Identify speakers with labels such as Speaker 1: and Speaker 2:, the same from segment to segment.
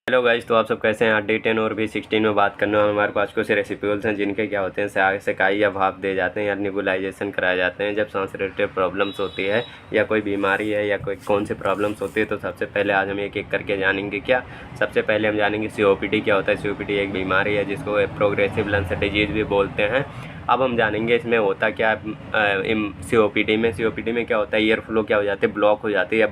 Speaker 1: Hello guys, तो आप सब कैसे हैं। आज डे 10 और भी 16 में बात करने वाले हमारे पास कुछ रेसिपीज हैं जिनके क्या होते हैं सेकाई या भाप दे जाते हैं या निबुलाइजेशन कराए जाते हैं जब सांस रिलेटेड प्रॉब्लम्स होती है या कोई बीमारी है या कोई कौन सी प्रॉब्लम्स होती है। तो सबसे पहले आज हम एक एक करके जानेंगे। क्या सबसे पहले हम जानेंगे COPD क्या होता है। COPD एक बीमारी है जिसको प्रोग्रेसिव लंग्स डिजीज़ भी बोलते हैं। अब हम जानेंगे इसमें होता क्या है। COPD में क्या होता है, ईयर फ्लो क्या हो जाती है, ब्लॉक हो जाती है या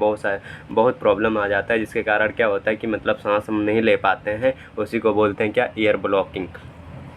Speaker 1: बहुत प्रॉब्लम आ जाता है जिसके कारण क्या होता है कि मतलब सांस हम नहीं ले पाते हैं। उसी को बोलते हैं क्या, ईयर ब्लॉकिंग।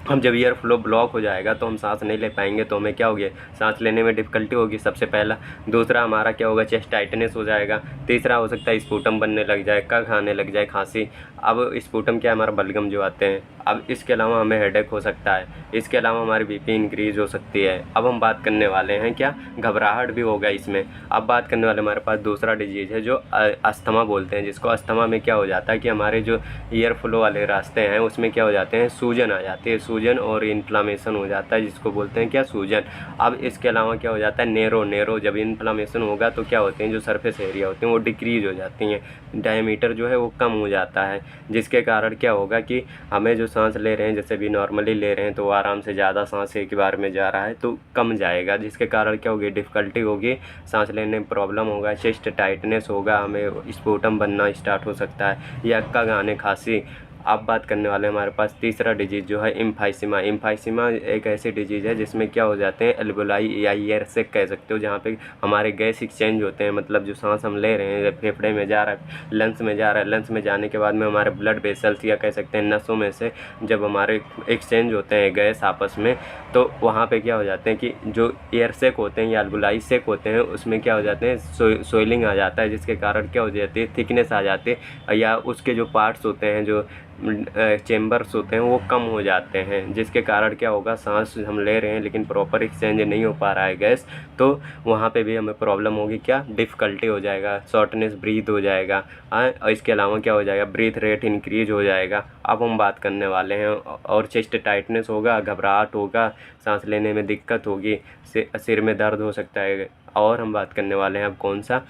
Speaker 1: हम जब ईयर फ्लो ब्लॉक हो जाएगा तो हम सांस नहीं ले पाएंगे, तो हमें क्या होगी, सांस लेने में डिफ़िकल्टी होगी सबसे पहला। दूसरा हमारा क्या होगा, चेस्ट टाइटनेस हो जाएगा। तीसरा हो सकता है स्पूटम बनने लग जाए, कफ आने लग जाए, खांसी। अब स्पूटम क्या है, हमारा बलगम जो आते हैं। अब इसके अलावा हमें हेडेक हो सकता है। इसके अलावा हमारी BP इंक्रीज़ हो सकती है। अब हम बात करने वाले हैं क्या, घबराहट भी होगा इसमें। अब बात करने वाले हमारे पास दूसरा डिजीज़ है जो अस्थमा बोलते हैं, जिसको अस्थमा में क्या हो जाता है कि हमारे जो ईयर फ्लो वाले रास्ते हैं उसमें क्या हो जाते हैं, सूजन आ जाती है। सूजन और इन्फ्लामेशन हो जाता है जिसको बोलते हैं क्या, सूजन। अब इसके अलावा क्या हो जाता है, नेरो जब इन्फ्लामेशन होगा तो क्या होते हैं, जो सरफेस एरिया होते हैं वो डिक्रीज हो जाती हैं, डायमीटर जो है वो कम हो जाता है। जिसके कारण क्या होगा कि हमें जो सांस ले रहे हैं, जैसे भी नॉर्मली ले रहे हैं तो आराम से ज़्यादा सांस एक बार में जा रहा है तो कम जाएगा। जिसके कारण क्या होगी, डिफ़िकल्टी होगी, सांस लेने में प्रॉब्लम होगा, चेस्ट टाइटनेस होगा, हमें स्पूटम बनना स्टार्ट हो सकता है या कफ आने, खांसी। अब बात करने वाले हमारे पास तीसरा डिजीज़ जो है एम्फाइसीमा। एम्फाइसीमा एक ऐसी डिजीज़ है जिसमें क्या हो जाते हैं, एल्वेओलाई या ईयर सेक कह सकते हो, जहाँ पे हमारे गैस एक्सचेंज होते हैं। मतलब जो सांस हम ले रहे हैं फेफड़े में जा रहा है, लंग्स में जा रहा है, लंग्स में जाने के बाद में हमारे ब्लड वेसल्स या कह सकते हैं नसों में से जब हमारे एक्सचेंज होते हैं गैस आपस में, तो वहाँ पे क्या हो जाते हैं कि जो एयर सेक होते हैं या एल्वेओलाई सेक होते हैं उसमें क्या हो जाते हैं, सोइलिंग आ जाता है। जिसके कारण क्या हो जाती है, थिकनेस आ जाती है या उसके जो पार्ट्स होते हैं, जो चेम्बर्स होते हैं वो कम हो जाते हैं। जिसके कारण क्या होगा, सांस हम ले रहे हैं लेकिन प्रॉपर एक्सचेंज नहीं हो पा रहा है गैस, तो वहाँ पे भी हमें प्रॉब्लम होगी, क्या, डिफ़िकल्टी हो जाएगा, शॉर्टनेस ब्रीथ हो जाएगा। और इसके अलावा क्या हो जाएगा, ब्रीथ रेट इंक्रीज हो जाएगा। अब हम बात करने वाले हैं, और चेस्ट टाइटनेस होगा, घबराहट होगा, सांस लेने में दिक्कत होगी, सिर में दर्द हो सकता है। और हम बात करने वाले हैं अब कौन सा,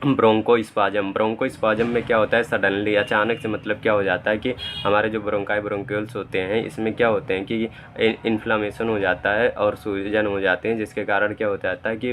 Speaker 1: ब्रोंकोस्पाज्म में क्या होता है, सडनली अचानक से मतलब क्या हो जाता है कि हमारे जो ब्रोंक्यूल्स होते हैं इसमें क्या होते हैं कि इन्फ्लामेशन हो जाता है और सूजन हो जाते हैं। जिसके कारण क्या हो जाता है कि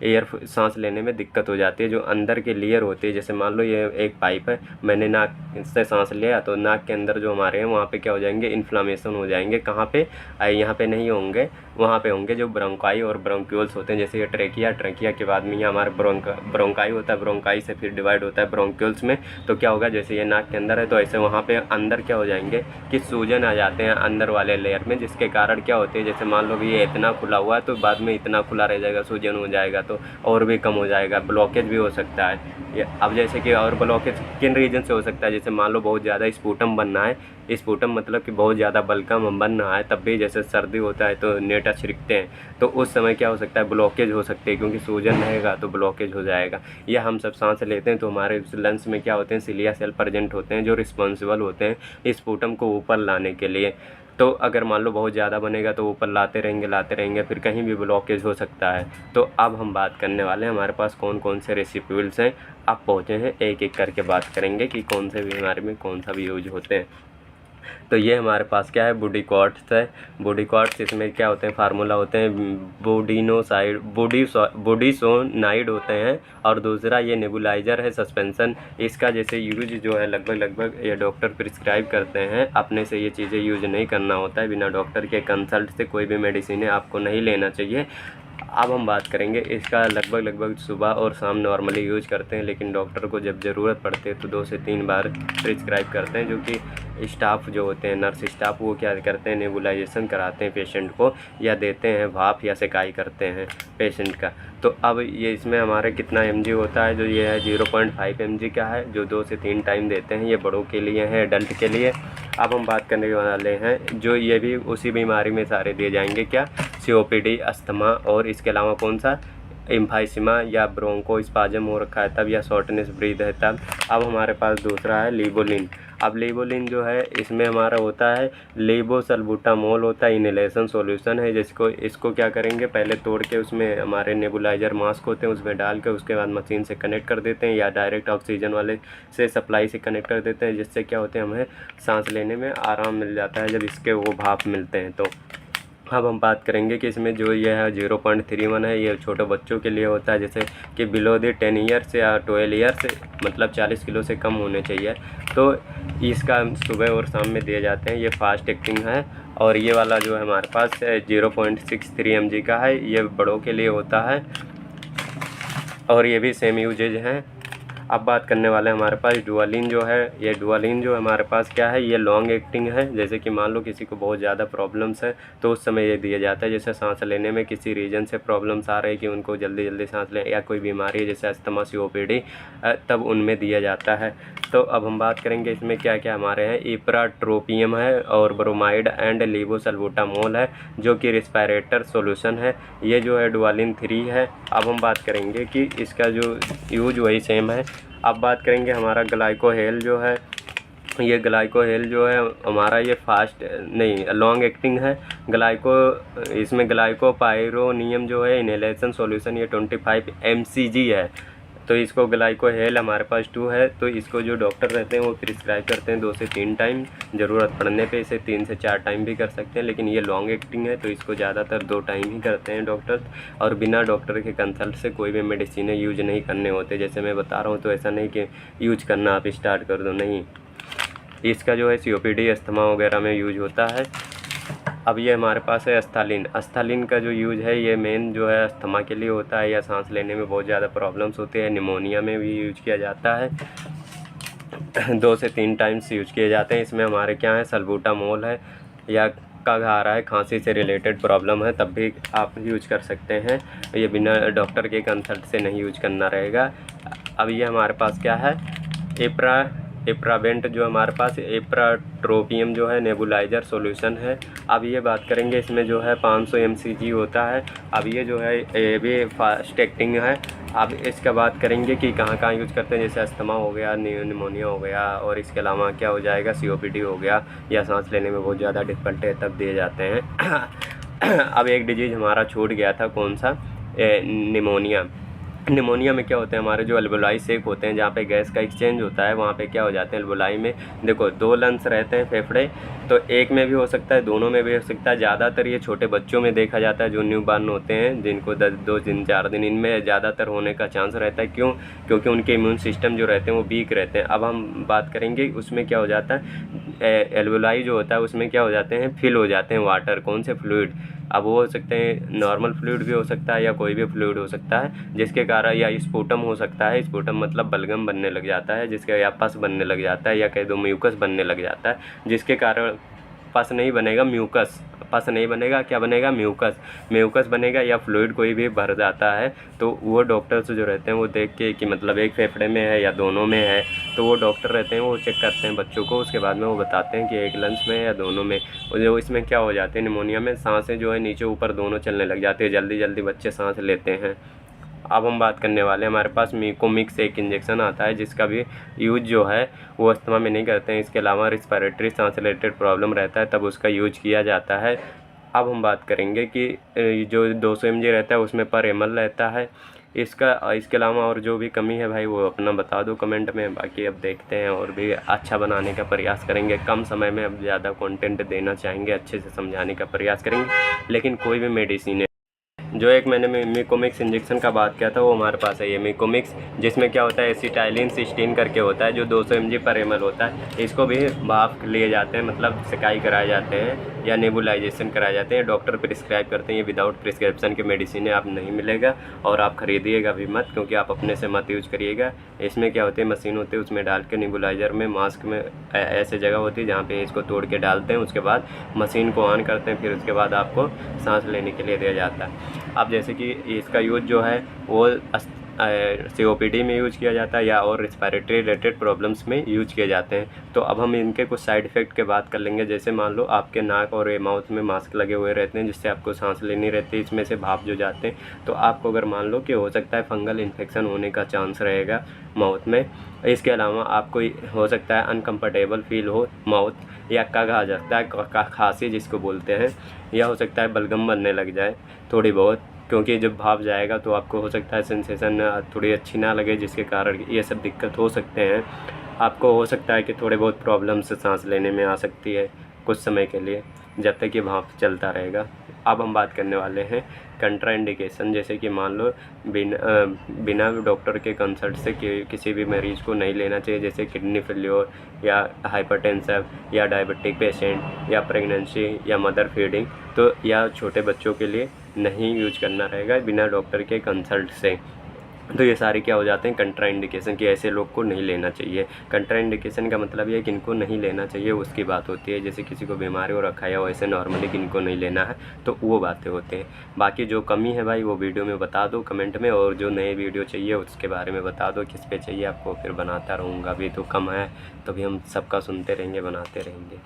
Speaker 1: एयर सांस लेने में दिक्कत हो जाती है। जो अंदर के लेयर होते हैं, जैसे मान लो ये एक पाइप है, मैंने नाक से सांस लिया तो नाक के अंदर जो हमारे हैं वहाँ पे क्या हो जाएंगे, इन्फ्लामेशन हो जाएंगे। कहाँ पे, यहाँ पे नहीं होंगे, वहाँ पे होंगे जो ब्रोंकाई और ब्रोंक्यूल्स होते हैं। जैसे ये ट्रेकिया के बाद में ये हमारे ब्रोंकाई होता है, ब्रोंकाई से फिर डिवाइड होता है ब्रोंक्यूल्स में। तो क्या होगा, जैसे ये नाक के अंदर है तो ऐसे वहाँ पे अंदर क्या हो जाएंगे कि सूजन आ जाते हैं अंदर वाले लेयर में। जिसके कारण क्या होते हैं, जैसे मान लो भी ये इतना खुला हुआ है तो बाद में इतना खुला रह जाएगा, सूजन हो जाएगा तो और भी कम हो जाएगा, ब्लॉकेज भी हो सकता है। अब जैसे कि और ब्लॉकेज किन रीजन से हो सकता है, जैसे मान लो बहुत ज़्यादा स्पूटम बनना है, स्पूटम मतलब कि बहुत ज़्यादा बलगम बन रहा है, तब भी जैसे सर्दी होता है तो नेटा छिड़कते हैं तो उस समय क्या हो सकता है, ब्लॉकेज हो सकती है, क्योंकि सूजन रहेगा तो ब्लॉकेज हो जाएगा। या हम सब सांस लेते हैं तो हमारे लंग्स में क्या होते हैं, सिलिया सेल प्रेजेंट होते हैं जो रिस्पॉन्सिबल होते हैं स्पूटम को ऊपर लाने के लिए। तो अगर मान लो बहुत ज़्यादा बनेगा तो ऊपर लाते रहेंगे, फिर कहीं भी ब्लॉकेज हो सकता है। तो अब हम बात करने वाले हैं हमारे पास कौन कौन से रेसिपील्स हैं। अब पहुँचे हैं, एक एक करके बात करेंगे कि कौन से बीमारी में कौन सा भी यूज होते हैं। तो ये हमारे पास क्या है, बूडीकॉट्स है। बूडीकॉट्स इसमें क्या होते हैं, फार्मूला होते हैं बुडिसोनाइड होते हैं। और दूसरा ये नेबुलाइज़र है, सस्पेंशन। इसका जैसे यूज जो है लगभग ये डॉक्टर प्रिस्क्राइब करते हैं, अपने से ये चीज़ें यूज नहीं करना होता है। बिना डॉक्टर के कंसल्ट से कोई भी मेडिसिन आपको नहीं लेना चाहिए। अब हम बात करेंगे इसका, लगभग सुबह और शाम नॉर्मली यूज करते हैं, लेकिन डॉक्टर को जब ज़रूरत पड़ती है तो 2 से 3 बार प्रिस्क्राइब करते हैं। जो कि स्टाफ जो होते हैं, नर्स स्टाफ, वो क्या करते हैं, नेबुलाइजेशन कराते हैं पेशेंट को, या देते हैं भाप या सेकाई करते हैं पेशेंट का। तो अब ये इसमें हमारे कितना mg होता है, जो ये है 0.5 mg का है, जो 2 से 3 टाइम देते हैं। ये बड़ों के लिए है, एडल्ट के लिए। अब हम बात करने वाले हैं जो ये भी उसी बीमारी में सारे दिए जाएंगे, क्या, COPD, अस्थमा, और इसके अलावा कौन सा, एम्फाइसीमा या ब्रोंकोस्पाज्म हो रखा है तब, या शॉर्टनेस ब्रीथ है तब। अब हमारे पास दूसरा है लिबोलिन। अब लेवोलिन जो है इसमें हमारा होता है लेवोसल्बुटामोल होता है, इनहेलेशन सॉल्यूशन है, जिसको इसको क्या करेंगे पहले तोड़ के उसमें हमारे नेबुलाइजर मास्क होते हैं उसमें डाल के उसके बाद मशीन से कनेक्ट कर देते हैं या डायरेक्ट ऑक्सीजन वाले से सप्लाई से कनेक्ट कर देते हैं, जिससे क्या होते हैं हमें सांस लेने में आराम मिल जाता है जब इसके वो भाप मिलते हैं। तो अब हम बात करेंगे कि इसमें जो ये है 0.31 है, ये छोटे बच्चों के लिए होता है, जैसे कि बिलो द 10 ईयर्स या 12 ईयर्स, मतलब 40 किलो से कम होने चाहिए। तो इसका सुबह और शाम में दिए जाते हैं, ये फास्ट एक्टिंग है। और ये वाला जो है हमारे पास 0.63 mg का है, ये बड़ों के लिए होता है और ये भी सेम यूजेज हैं। अब बात करने वाले हैं हमारे पास डुआलिन जो है, ये डुआलिन जो हमारे पास क्या है, ये लॉन्ग एक्टिंग है। जैसे कि मान लो किसी को बहुत ज़्यादा प्रॉब्लम्स है तो उस समय ये दिया जाता है, जैसे सांस लेने में किसी रीजन से प्रॉब्लम्स आ रही है कि उनको जल्दी जल्दी सांस लें या कोई बीमारी है जैसे अस्थमा COPD, तब उनमें दिया जाता है। तो अब हम बात करेंगे इसमें क्या क्या हमारे हैं, इप्राट्रोपियम है और ब्रोमाइड एंड लेवोसल्बुटामोल है जो कि रिस्पायरेटर सॉल्यूशन है। ये जो है डुआलिन 3 है। अब हम बात करेंगे कि इसका जो यूज वही सेम है। अब बात करेंगे हमारा ग्लाइकोहेल जो है, ये ग्लाइकोहेल जो है हमारा ये फास्ट नहीं लॉन्ग एक्टिंग है। इसमें ग्लाइकोपाइरोनियम जो है इनहेलेशन सॉल्यूशन ये 25 mcg है। तो इसको ग्लाइकोहेल हमारे पास 2 है। तो इसको जो डॉक्टर रहते हैं वो प्रिस्क्राइब करते हैं 2 से 3 टाइम, ज़रूरत पड़ने पे इसे 3 से 4 टाइम भी कर सकते हैं, लेकिन ये लॉन्ग एक्टिंग है तो इसको ज़्यादातर 2 टाइम ही करते हैं डॉक्टर। और बिना डॉक्टर के कंसल्ट से कोई भी मेडिसिन यूज नहीं करने होते। जैसे मैं बता रहा हूँ तो ऐसा नहीं कि यूज करना आप स्टार्ट कर दो, नहीं। इसका जो है COPD अस्थमा वगैरह में यूज होता है। अब ये हमारे पास है अस्थालिन। अस्थालिन का जो यूज है ये मेन जो है अस्थमा के लिए होता है या सांस लेने में बहुत ज़्यादा प्रॉब्लम्स होती है, निमोनिया में भी यूज किया जाता है। 2 से 3 टाइम्स यूज किए जाते हैं। इसमें हमारे क्या है सल्बुटामोल है, या आ रहा है खांसी से रिलेटेड प्रॉब्लम है तब भी आप यूज कर सकते हैं। ये बिना डॉक्टर के कंसल्ट से नहीं यूज करना रहेगा। अब ये हमारे पास क्या है एप्रावेंट जो हमारे पास एप्राट्रोपियम जो है नेबुलाइजर सॉल्यूशन है। अब ये बात करेंगे इसमें जो है 500 mcg होता है। अब ये जो है ये भी फास्ट एक्टिंग है। अब इसका बात करेंगे कि कहाँ कहाँ यूज करते हैं, जैसे अस्थमा हो गया, निमोनिया हो गया और इसके अलावा क्या हो जाएगा COPD हो गया या सांस लेने में बहुत ज़्यादा डिफिकल्ट है तब दिए जाते हैं। अब एक डिजीज़ हमारा छूट गया था, कौन सा, निमोनिया। निमोनिया में क्या होता है हमारे जो अल्वोलाई सेक होते हैं जहाँ पे गैस का एक्सचेंज होता है, वहाँ पे क्या हो जाते हैं अल्वोलाई में, देखो 2 लंग्स रहते हैं फेफड़े, तो एक में भी हो सकता है, दोनों में भी हो सकता है। ज़्यादातर ये छोटे बच्चों में देखा जाता है जो न्यूबॉर्न होते हैं, जिनको 2 दिन 4 दिन, इनमें ज़्यादातर होने का चांस रहता है। क्यों? क्योंकि उनके इम्यून सिस्टम जो रहते हैं वो वीक रहते हैं। अब हम बात करेंगे उसमें क्या हो जाता है, एल्वोलाई जो होता है उसमें क्या हो जाते हैं, फिल हो जाते हैं वाटर, कौन से फ्लूइड। अब वो हो सकते हैं नॉर्मल फ्लूइड भी हो सकता है या कोई भी फ्लूइड हो सकता है, जिसके कारण या स्पूटम हो सकता है। स्पूटम मतलब बलगम बनने लग जाता है, जिसके या पस बनने लग जाता है या कह दो म्यूकस बनने लग जाता है, जिसके कारण पस नहीं बनेगा, म्यूकस, पस नहीं बनेगा, क्या बनेगा, म्यूकस बनेगा या फ्लूइड कोई भी भर जाता है। तो वो डॉक्टर्स जो रहते हैं वो देख के कि मतलब एक फेफड़े में है या दोनों में है, तो वो डॉक्टर रहते हैं वो चेक करते हैं बच्चों को, उसके बाद में वो बताते हैं कि एक लंग्स में है या दोनों में। और जो इसमें क्या हो जाते हैं निमोनिया में, सांसें जो है नीचे ऊपर दोनों चलने लग जाती है, जल्दी जल्दी बच्चे सांस लेते हैं। अब हम बात करने वाले हैं, हमारे पास म्यूकोमिक्स एक इंजेक्शन आता है जिसका भी यूज जो है वो अस्थमा में नहीं करते हैं। इसके अलावा रिस्पायरेटरी सांस रिलेटेड प्रॉब्लम रहता है तब उसका यूज किया जाता है। अब हम बात करेंगे कि जो 200 mg रहता है उसमें पर ml रहता है। इसके अलावा और जो भी कमी है भाई वो अपना बता दो कमेंट में। बाकी अब देखते हैं और भी अच्छा बनाने का प्रयास करेंगे। कम समय में अब ज़्यादा कंटेंट देना चाहेंगे, अच्छे से समझाने का प्रयास करेंगे। लेकिन कोई भी मेडिसिन है, जो एक मैंने म्यूकोमिक्स इंजेक्शन का बात किया था वो हमारे पास है ये म्यूकोमिक्स, जिसमें क्या होता है एसिटाइलिन सिस्टीन करके होता है, जो 200 mg पर ml होता है। इसको भी भाप लिए जाते हैं, मतलब सिकाई कराए जाते हैं या नेबुलाइजेशन कराए जाते हैं। डॉक्टर प्रिस्क्राइब करते हैं, ये विदाउट प्रिस्क्रिप्शन के मेडिसिन आप नहीं मिलेगा और आप खरीदिएगा भी मत, क्योंकि आप अपने से मत यूज करिएगा। इसमें क्या होती है मशीन होती है, उसमें डाल के नेबुलाइजर में मास्क में ऐसे जगह होती है जहाँ पे इसको तोड़ के डालते हैं, उसके बाद मशीन को ऑन करते हैं, फिर उसके बाद आपको सांस लेने के लिए दिया जाता है। अब जैसे कि इसका यूज जो है वो COPD में यूज किया जाता है या और रिस्पायरेटरी रिलेटेड प्रॉब्लम्स में यूज किए जाते हैं। तो अब हम इनके कुछ साइड इफ़ेक्ट की बात कर लेंगे। जैसे मान लो आपके नाक और माउथ में मास्क लगे हुए रहते हैं जिससे आपको सांस लेनी रहती है, इसमें से भाप जो जाते हैं, तो आपको अगर मान लो कि हो सकता है फंगल इन्फेक्शन होने का चांस रहेगा माउथ में। इसके अलावा आपको हो सकता है अनकम्फर्टेबल फील हो माउथ, या कग आ सकता है, खांसी जिसको बोलते हैं, या हो सकता है बलगम बनने लग जाए थोड़ी बहुत, क्योंकि जब भाप जाएगा तो आपको हो सकता है सेंसेशन थोड़ी अच्छी ना लगे, जिसके कारण ये सब दिक्कत हो सकते हैं। आपको हो सकता है कि थोड़े बहुत प्रॉब्लम से सांस लेने में आ सकती है कुछ समय के लिए, जब तक ये भाप चलता रहेगा। अब हम बात करने वाले हैं कंट्रा इंडिकेशन। जैसे कि मान लो बिना डॉक्टर के कंसल्ट से किसी भी मरीज़ को नहीं लेना चाहिए, जैसे किडनी फेल्योर या हाइपरटेंशन या डायबिटिक पेशेंट या प्रेगनेंसी या मदर फीडिंग, तो या छोटे बच्चों के लिए नहीं यूज करना रहेगा बिना डॉक्टर के कंसल्ट से। तो ये सारे क्या हो जाते हैं कंट्रा इंडिकेशन, कि ऐसे लोग को नहीं लेना चाहिए। कंट्रा इंडिकेशन का मतलब ये है कि इनको नहीं लेना चाहिए उसकी बात होती है। जैसे किसी को बीमारी हो रखा है या वैसे नॉर्मली कि इनको नहीं लेना है, तो वो बातें होते हैं। बाकी जो कमी है भाई वो वीडियो में बता दो कमेंट में, और जो नए वीडियो चाहिए उसके बारे में बता दो किस पे चाहिए, आपको फिर बनाता रहूँगा। अभी तो कम है तो भी हम सबका सुनते रहेंगे, बनाते रहेंगे।